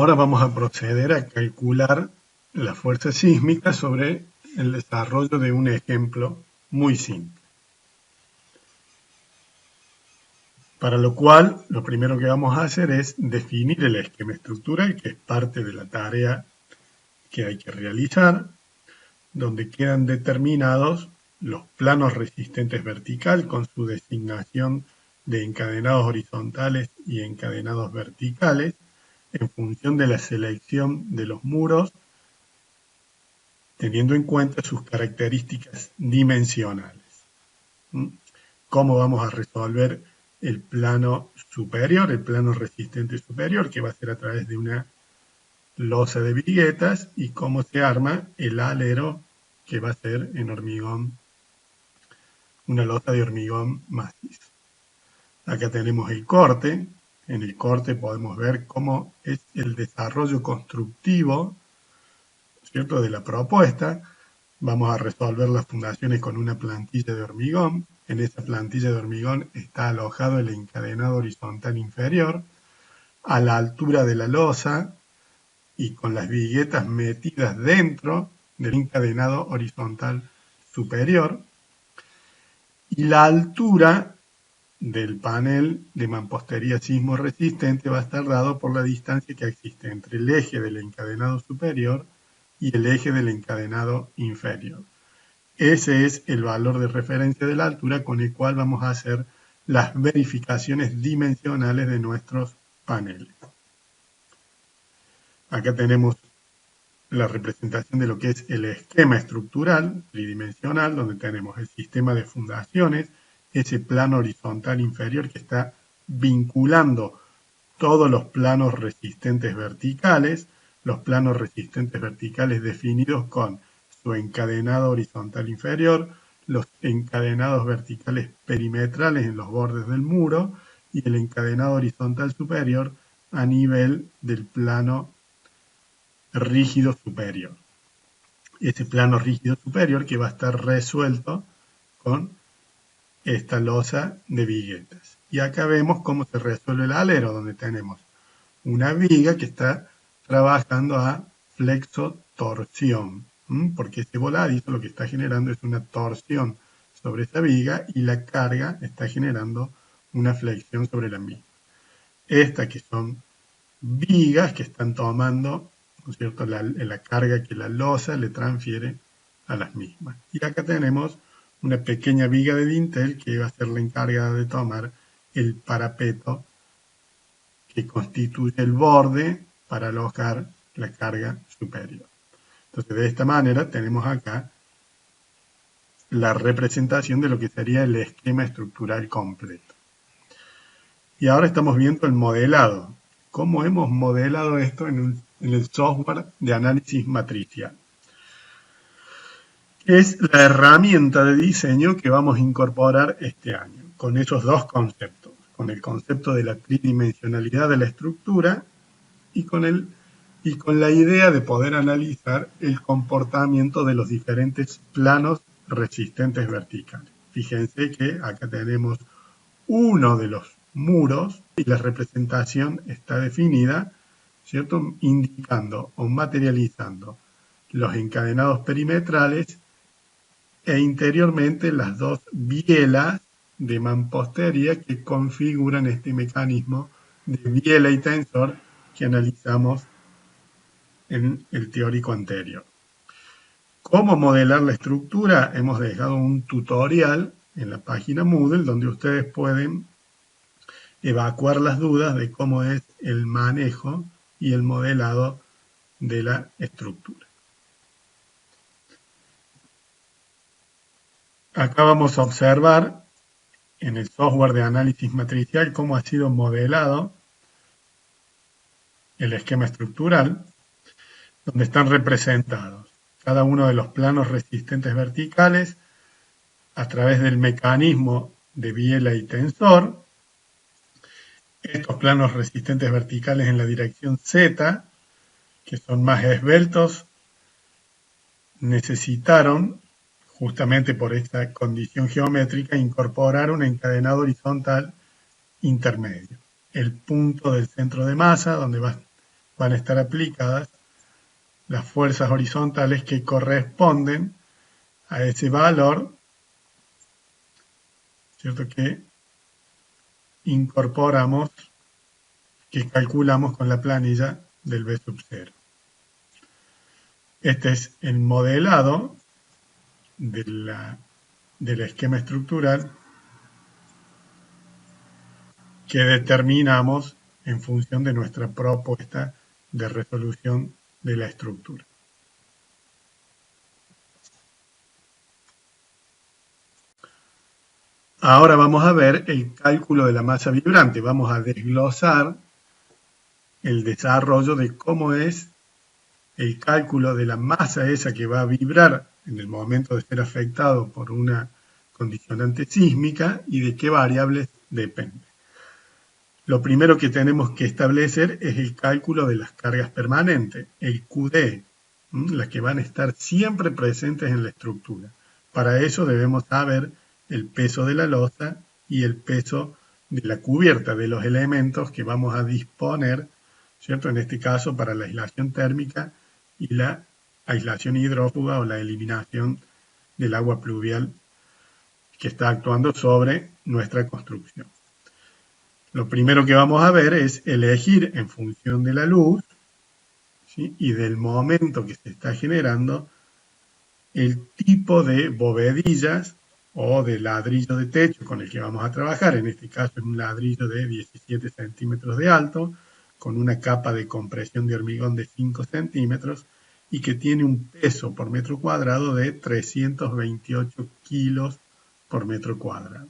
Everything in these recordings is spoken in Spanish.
Ahora vamos a proceder a calcular la fuerza sísmica sobre el desarrollo de un ejemplo muy simple. Para lo cual, lo primero que vamos a hacer es definir el esquema estructural, que es parte de la tarea que hay que realizar, donde quedan determinados los planos resistentes vertical con su designación de encadenados horizontales y encadenados verticales, en función de la selección de los muros, teniendo en cuenta sus características dimensionales. ¿Cómo vamos a resolver el plano superior, el plano resistente superior, que va a ser a través de una losa de viguetas, y cómo se arma el alero, que va a ser en hormigón, una losa de hormigón macizo? Acá tenemos el corte. En el corte podemos ver cómo es el desarrollo constructivo, ¿cierto?, de la propuesta. Vamos a resolver las fundaciones con una plantilla de hormigón. En esa plantilla de hormigón está alojado el encadenado horizontal inferior a la altura de la losa y con las viguetas metidas dentro del encadenado horizontal superior. Y la altura del panel de mampostería sismo resistente va a estar dado por la distancia que existe entre el eje del encadenado superior y el eje del encadenado inferior. Ese es el valor de referencia de la altura con el cual vamos a hacer las verificaciones dimensionales de nuestros paneles. Acá tenemos la representación de lo que es el esquema estructural tridimensional, donde tenemos el sistema de fundaciones, ese plano horizontal inferior que está vinculando todos los planos resistentes verticales, los planos resistentes verticales definidos con su encadenado horizontal inferior, los encadenados verticales perimetrales en los bordes del muro y el encadenado horizontal superior a nivel del plano rígido superior. Ese plano rígido superior que va a estar resuelto con esta losa de viguetas. Y acá vemos cómo se resuelve el alero, donde tenemos una viga que está trabajando a flexotorsión, porque ese voladizo lo que está generando es una torsión sobre esa viga y la carga está generando una flexión sobre la misma. Estas que son vigas que están tomando, ¿no es cierto?, la carga que la losa le transfiere a las mismas. Y acá tenemos una pequeña viga de dintel que va a ser la encargada de tomar el parapeto que constituye el borde para alojar la carga superior. Entonces, de esta manera tenemos acá la representación de lo que sería el esquema estructural completo. Y ahora estamos viendo el modelado. ¿Cómo hemos modelado esto en el software de análisis matricial? Es la herramienta de diseño que vamos a incorporar este año, con esos dos conceptos, con el concepto de la tridimensionalidad de la estructura y con la idea de poder analizar el comportamiento de los diferentes planos resistentes verticales. Fíjense que acá tenemos uno de los muros y la representación está definida, ¿cierto?, indicando o materializando los encadenados perimetrales e interiormente las dos bielas de mampostería que configuran este mecanismo de biela y tensor que analizamos en el teórico anterior. ¿Cómo modelar la estructura? Hemos dejado un tutorial en la página Moodle donde ustedes pueden evacuar las dudas de cómo es el manejo y el modelado de la estructura. Acá vamos a observar en el software de análisis matricial cómo ha sido modelado el esquema estructural, donde están representados cada uno de los planos resistentes verticales a través del mecanismo de biela y tensor. Estos planos resistentes verticales en la dirección Z, que son más esbeltos, necesitaron, justamente por esta condición geométrica, incorporar un encadenado horizontal intermedio. El punto del centro de masa, donde va van a estar aplicadas las fuerzas horizontales que corresponden a ese valor, ¿cierto? Que incorporamos, que calculamos con la planilla del B sub 0. Este es el modelado del esquema estructural que determinamos en función de nuestra propuesta de resolución de la estructura. Ahora vamos a ver el cálculo de la masa vibrante. Vamos a desglosar el desarrollo de cómo es el cálculo de la masa esa que va a vibrar en el momento de ser afectado por una condicionante sísmica y de qué variables depende. Lo primero que tenemos que establecer es el cálculo de las cargas permanentes, el QD, las que van a estar siempre presentes en la estructura. Para eso debemos saber el peso de la losa y el peso de la cubierta, de los elementos que vamos a disponer, ¿cierto? En este caso para la aislación térmica y la aislación hidrófuga o la eliminación del agua pluvial que está actuando sobre nuestra construcción. Lo primero que vamos a ver es elegir en función de la luz, ¿sí?, y del momento que se está generando el tipo de bovedillas o de ladrillo de techo con el que vamos a trabajar. En este caso es un ladrillo de 17 centímetros de alto con una capa de compresión de hormigón de 5 centímetros y que tiene un peso por metro cuadrado de 328 kilos por metro cuadrado.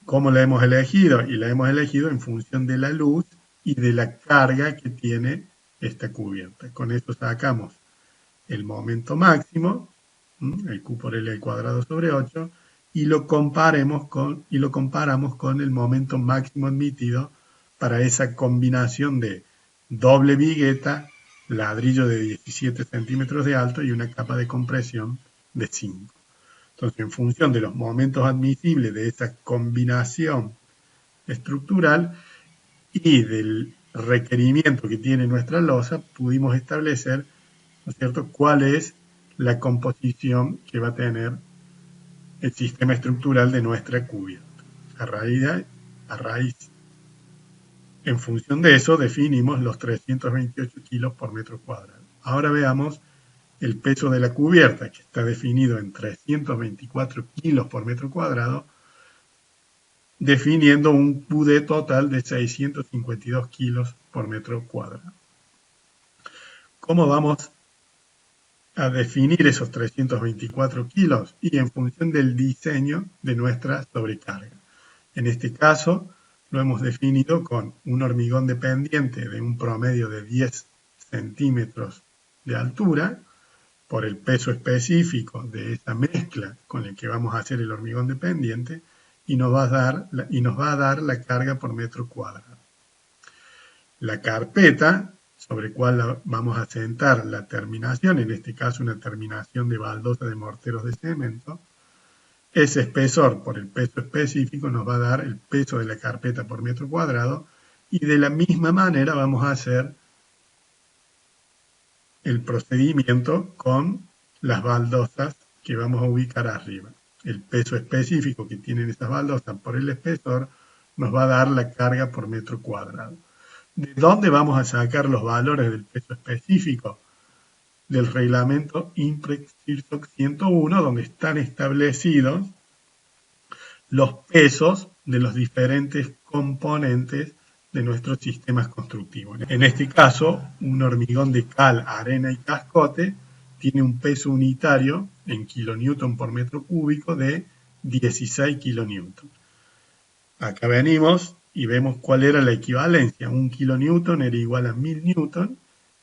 ¿Cómo la hemos elegido? Y la hemos elegido en función de la luz y de la carga que tiene esta cubierta. Con esto sacamos el momento máximo, el Q por L al cuadrado sobre 8, y lo comparamos con el momento máximo admitido para esa combinación de doble vigueta, ladrillo de 17 centímetros de alto y una capa de compresión de 5. Entonces, en función de los momentos admisibles de esa combinación estructural y del requerimiento que tiene nuestra losa, pudimos establecer, ¿no es cierto?, cuál es la composición que va a tener el sistema estructural de nuestra cubierta. A raíz, en función de eso, definimos los 328 kilos por metro cuadrado. Ahora veamos el peso de la cubierta, que está definido en 324 kilos por metro cuadrado, definiendo un QD total de 652 kilos por metro cuadrado. ¿Cómo vamos a definir esos 324 kilos? Y en función del diseño de nuestra sobrecarga. En este caso, lo hemos definido con un hormigón dependiente de un promedio de 10 centímetros de altura, por el peso específico de esa mezcla con el que vamos a hacer el hormigón dependiente, y nos va a dar la carga por metro cuadrado. La carpeta sobre cual vamos a sentar la terminación, en este caso una terminación de baldosa de morteros de cemento, ese espesor por el peso específico nos va a dar el peso de la carpeta por metro cuadrado, y de la misma manera vamos a hacer el procedimiento con las baldosas que vamos a ubicar arriba. El peso específico que tienen esas baldosas por el espesor nos va a dar la carga por metro cuadrado. ¿De dónde vamos a sacar los valores del peso específico? Del reglamento IMPREX-CIRSOC 101, donde están establecidos los pesos de los diferentes componentes de nuestros sistemas constructivos. En este caso, un hormigón de cal, arena y cascote tiene un peso unitario en kilonewton por metro cúbico de 16 kilonewton. Acá venimos y vemos cuál era la equivalencia. Un kilonewton era igual a 1000 newton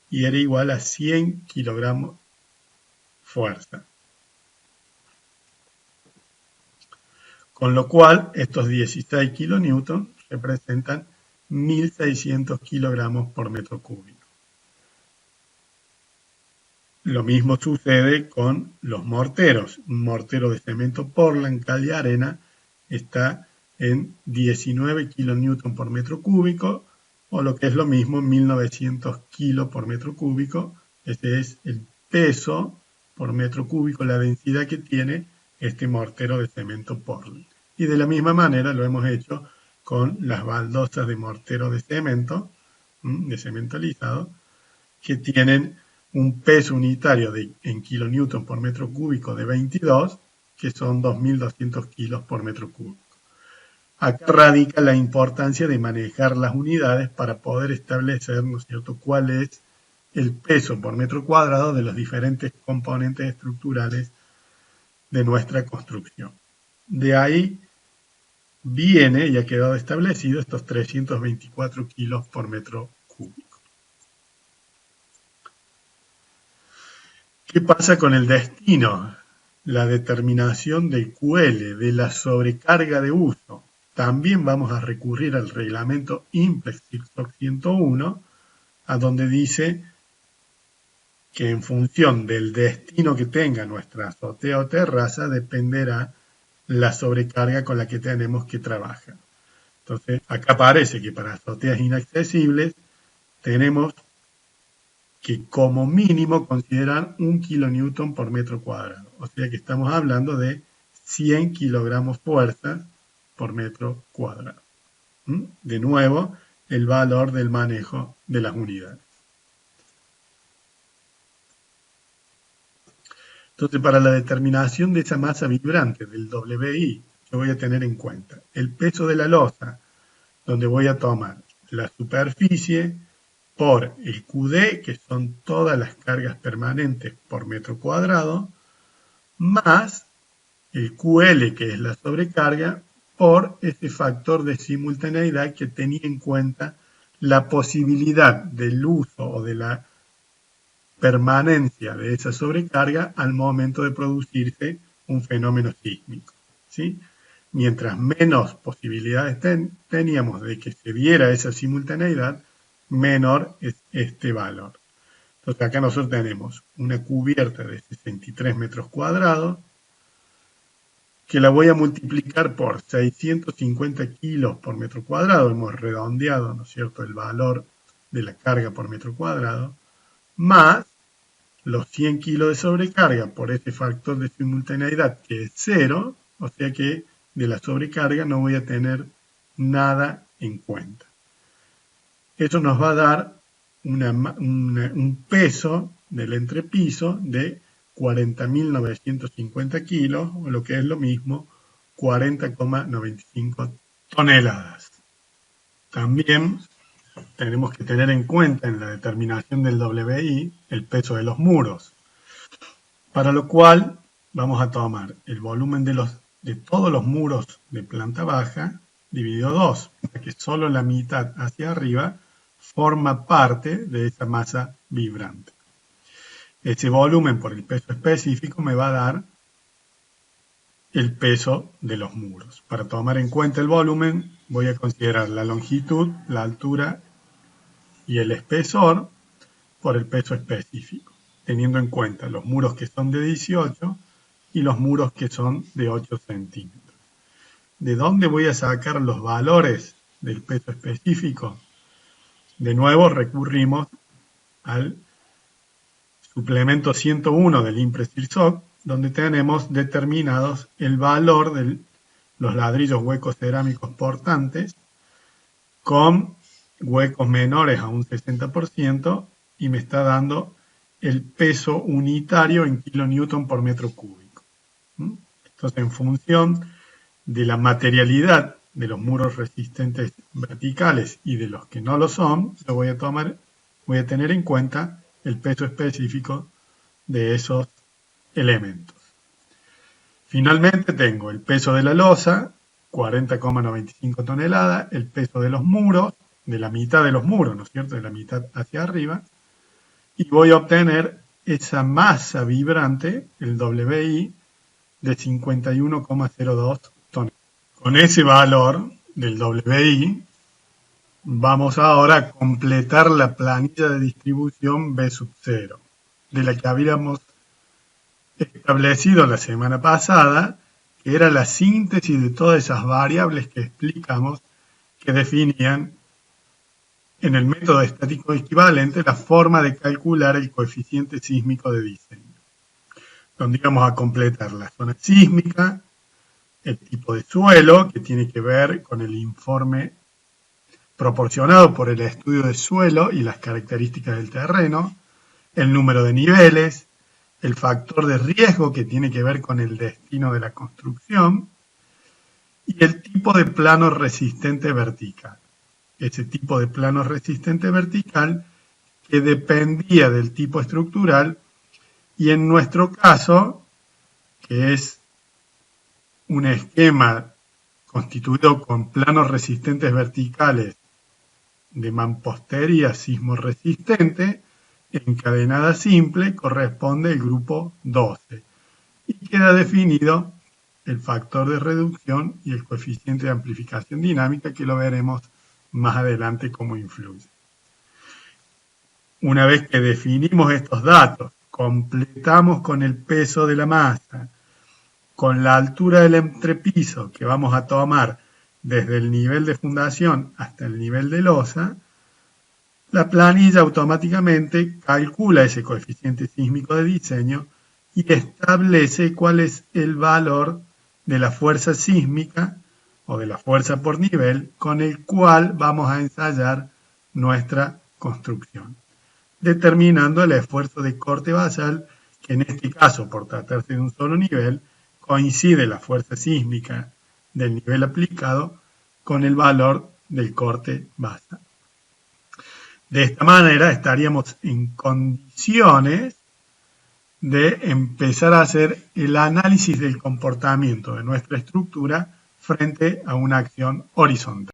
y era igual a 100 kilogramos fuerza. Con lo cual, estos 16 kilonewton representan 1600 kilogramos por metro cúbico. Lo mismo sucede con los morteros. Un mortero de cemento Portland, cal y arena está en 19 kilonewton por metro cúbico o lo que es lo mismo, 1900 kilos por metro cúbico. Ese es el peso por metro cúbico, la densidad que tiene este mortero de cemento Portland. Y de la misma manera lo hemos hecho con las baldosas de mortero de cemento lisado, que tienen un peso unitario en kilonewton por metro cúbico de 22, que son 2200 kilos por metro cúbico. Acá radica la importancia de manejar las unidades para poder establecer, ¿no es cierto?, cuál es el peso por metro cuadrado de los diferentes componentes estructurales de nuestra construcción. De ahí viene y ha quedado establecido estos 324 kilos por metro cúbico. ¿Qué pasa con el destino? La determinación del QL, de la sobrecarga de uso. También vamos a recurrir al reglamento IMPEX-SIGSOC 101, a donde dice que en función del destino que tenga nuestra azotea o terraza dependerá la sobrecarga con la que tenemos que trabajar. Entonces, acá aparece que para azoteas inaccesibles tenemos que como mínimo considerar 1 kilonewton por metro cuadrado. O sea que estamos hablando de 100 kilogramos fuerza por metro cuadrado. De nuevo, el valor del manejo de las unidades. Entonces, para la determinación de esa masa vibrante del WI, yo voy a tener en cuenta el peso de la losa, donde voy a tomar la superficie por el QD, que son todas las cargas permanentes por metro cuadrado, más el QL, que es la sobrecarga, por ese factor de simultaneidad que tenía en cuenta la posibilidad del uso o de la permanencia de esa sobrecarga al momento de producirse un fenómeno sísmico, ¿sí? Mientras menos posibilidades teníamos de que se diera esa simultaneidad, menor es este valor. Entonces acá nosotros tenemos una cubierta de 63 metros cuadrados, que la voy a multiplicar por 650 kilos por metro cuadrado, hemos redondeado, ¿no es cierto?, el valor de la carga por metro cuadrado, más los 100 kilos de sobrecarga por este factor de simultaneidad, que es 0, o sea que de la sobrecarga no voy a tener nada en cuenta. Eso nos va a dar un peso del entrepiso de 40.950 kilos, o lo que es lo mismo, 40,95 toneladas. También tenemos que tener en cuenta en la determinación del WI el peso de los muros, para lo cual vamos a tomar el volumen de todos los muros de planta baja dividido 2, para que solo la mitad hacia arriba forma parte de esa masa vibrante. Ese volumen por el peso específico me va a dar el peso de los muros. Para tomar en cuenta el volumen voy a considerar la longitud, la altura y el espesor por el peso específico, teniendo en cuenta los muros que son de 18 y los muros que son de 8 centímetros. ¿De dónde voy a sacar los valores del peso específico? De nuevo recurrimos al suplemento 101 del IMPRES-SIGSOC, donde tenemos determinados el valor de los ladrillos huecos cerámicos portantes con huecos menores a un 60% y me está dando el peso unitario en kilonewton por metro cúbico. Entonces, en función de la materialidad de los muros resistentes verticales y de los que no lo son, yo voy a tener en cuenta el peso específico de esos elementos. Finalmente tengo el peso de la losa, 40,95 toneladas, el peso de los muros, de la mitad de los muros, ¿no es cierto?, de la mitad hacia arriba, y voy a obtener esa masa vibrante, el WI, de 51,02 toneladas. Con ese valor del WI, vamos ahora a completar la planilla de distribución B sub 0, de la que habíamos establecido la semana pasada, que era la síntesis de todas esas variables que explicamos que definían en el método estático equivalente la forma de calcular el coeficiente sísmico de diseño, donde íbamos a completar la zona sísmica, el tipo de suelo, que tiene que ver con el informe proporcionado por el estudio de suelo y las características del terreno, el número de niveles, el factor de riesgo, que tiene que ver con el destino de la construcción, y el tipo de plano resistente vertical. Ese tipo de plano resistente vertical que dependía del tipo estructural, y en nuestro caso, que es un esquema constituido con planos resistentes verticales de mampostería sismoresistente, encadenada simple, corresponde el grupo 12 y queda definido el factor de reducción y el coeficiente de amplificación dinámica, que lo veremos más adelante cómo influye. Una vez que definimos estos datos, completamos con el peso de la masa, con la altura del entrepiso que vamos a tomar desde el nivel de fundación hasta el nivel de losa, la planilla automáticamente calcula ese coeficiente sísmico de diseño y establece cuál es el valor de la fuerza sísmica o de la fuerza por nivel con el cual vamos a ensayar nuestra construcción, determinando el esfuerzo de corte basal, que en este caso, por tratarse de un solo nivel, coincide la fuerza sísmica del nivel aplicado con el valor del corte basal. De esta manera estaríamos en condiciones de empezar a hacer el análisis del comportamiento de nuestra estructura frente a una acción horizontal.